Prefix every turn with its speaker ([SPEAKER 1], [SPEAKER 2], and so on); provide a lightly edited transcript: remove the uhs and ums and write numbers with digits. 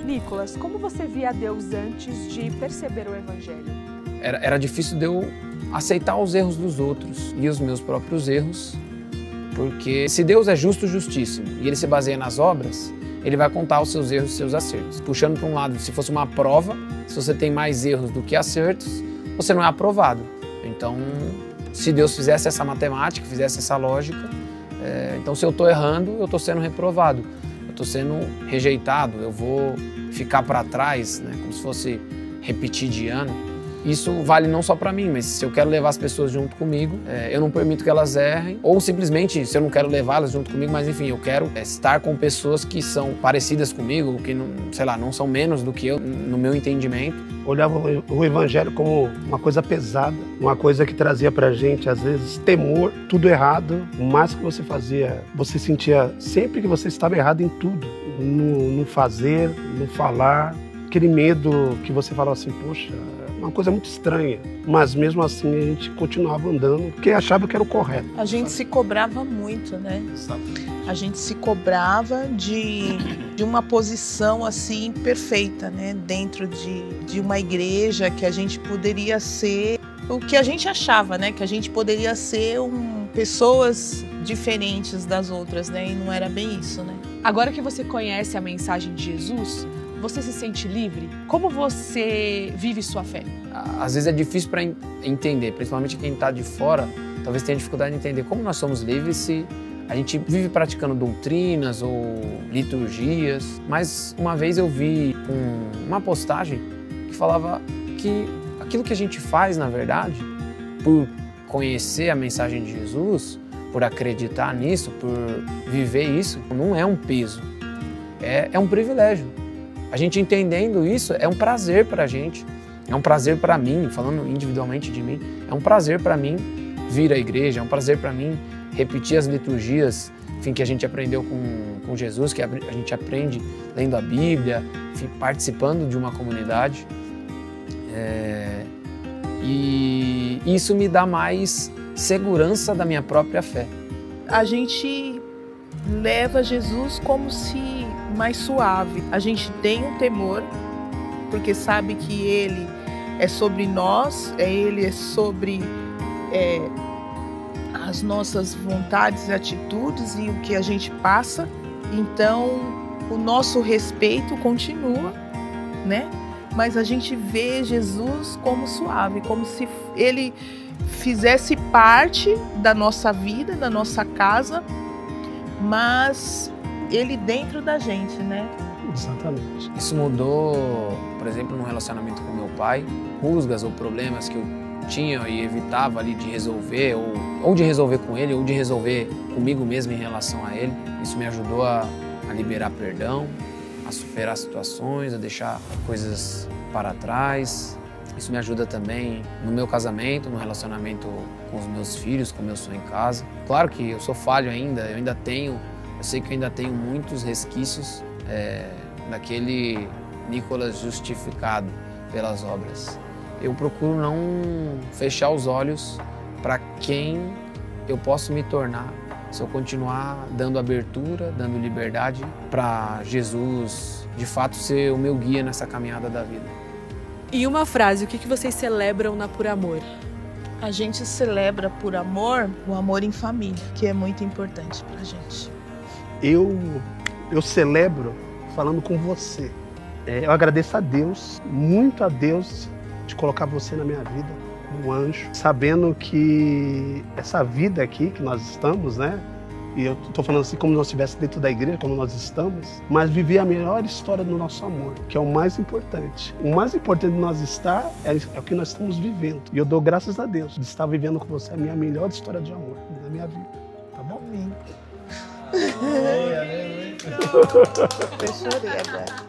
[SPEAKER 1] Nicolas, como você via Deus antes de perceber o Evangelho?
[SPEAKER 2] Era difícil de eu aceitar os erros dos outros e os meus próprios erros, porque se Deus é justo, justíssimo, e Ele se baseia nas obras, Ele vai contar os seus erros e os seus acertos. Puxando para um lado, se fosse uma prova, se você tem mais erros do que acertos, você não é aprovado. Então, se Deus fizesse essa matemática, fizesse essa lógica, então se eu estou errando, eu estou sendo reprovado, eu estou sendo rejeitado, eu vou ficar para trás, né, como se fosse repetir de ano. Isso vale não só para mim, mas se eu quero levar as pessoas junto comigo, eu não permito que elas errem, ou simplesmente, se eu não quero levá-las junto comigo, mas enfim, eu quero estar com pessoas que são parecidas comigo, que, não, sei lá, não são menos do que eu, no meu entendimento.
[SPEAKER 3] Olhava o Evangelho como uma coisa pesada, uma coisa que trazia pra gente, às vezes, temor, tudo errado. O mais que você fazia, você sentia sempre que você estava errado em tudo, no fazer, no falar, aquele medo que você falava assim, poxa, uma coisa muito estranha, mas mesmo assim a gente continuava andando, porque achava que era o correto.
[SPEAKER 4] A gente se cobrava muito, né? A gente se cobrava de uma posição assim perfeita, né? Dentro de uma igreja que a gente poderia ser o que a gente achava, né? Que a gente poderia ser pessoas diferentes das outras, né? E não era bem isso, né?
[SPEAKER 1] Agora que você conhece a mensagem de Jesus, você se sente livre? Como você vive sua fé?
[SPEAKER 2] Às vezes é difícil para entender, principalmente quem está de fora, talvez tenha dificuldade de entender como nós somos livres se a gente vive praticando doutrinas ou liturgias. Mas uma vez eu vi uma postagem que falava que aquilo que a gente faz, na verdade, por conhecer a mensagem de Jesus, por acreditar nisso, por viver isso, não é um peso, é um privilégio. A gente entendendo isso é um prazer para a gente, é um prazer para mim, falando individualmente de mim, é um prazer para mim vir à igreja, é um prazer para mim repetir as liturgias, enfim, que a gente aprendeu com Jesus, que a gente aprende lendo a Bíblia, enfim, participando de uma comunidade. E isso me dá mais segurança da minha própria fé.
[SPEAKER 4] A gente leva Jesus como se mais suave. A gente tem um temor, porque sabe que Ele é sobre nós, Ele é sobre as nossas vontades e atitudes e o que a gente passa. Então, o nosso respeito continua, né? Mas a gente vê Jesus como suave, como se Ele fizesse parte da nossa vida, da nossa casa, mas Ele dentro da gente, né?
[SPEAKER 3] Exatamente.
[SPEAKER 2] Isso mudou, por exemplo, no relacionamento com meu pai, rusgas ou problemas que eu tinha e evitava ali de resolver, ou de resolver com ele, ou de resolver comigo mesmo em relação a ele. Isso me ajudou a liberar perdão, a superar situações, a deixar coisas para trás. Isso me ajuda também no meu casamento, no relacionamento com os meus filhos, como eu sou em casa. Claro que eu sou falho ainda, eu sei que eu ainda tenho muitos resquícios daquele Nicolas justificado pelas obras. Eu procuro não fechar os olhos para quem eu posso me tornar se eu continuar dando abertura, dando liberdade para Jesus, de fato, ser o meu guia nessa caminhada da vida.
[SPEAKER 1] E uma frase, o que vocês celebram na Por Amor?
[SPEAKER 4] A gente celebra por amor, o amor em família, que é muito importante pra gente.
[SPEAKER 3] Eu celebro falando com você. Eu agradeço a Deus, muito a Deus, de colocar você na minha vida, um anjo, sabendo que essa vida aqui que nós estamos, né? E eu estou falando assim como nós estivéssemos dentro da igreja, como nós estamos, mas viver a melhor história do nosso amor, que é o mais importante. O mais importante de nós estar é o que nós estamos vivendo. E eu dou graças a Deus de estar vivendo com você a minha melhor história de amor da minha vida. Tá bom?
[SPEAKER 4] Amém. Eu chorei agora.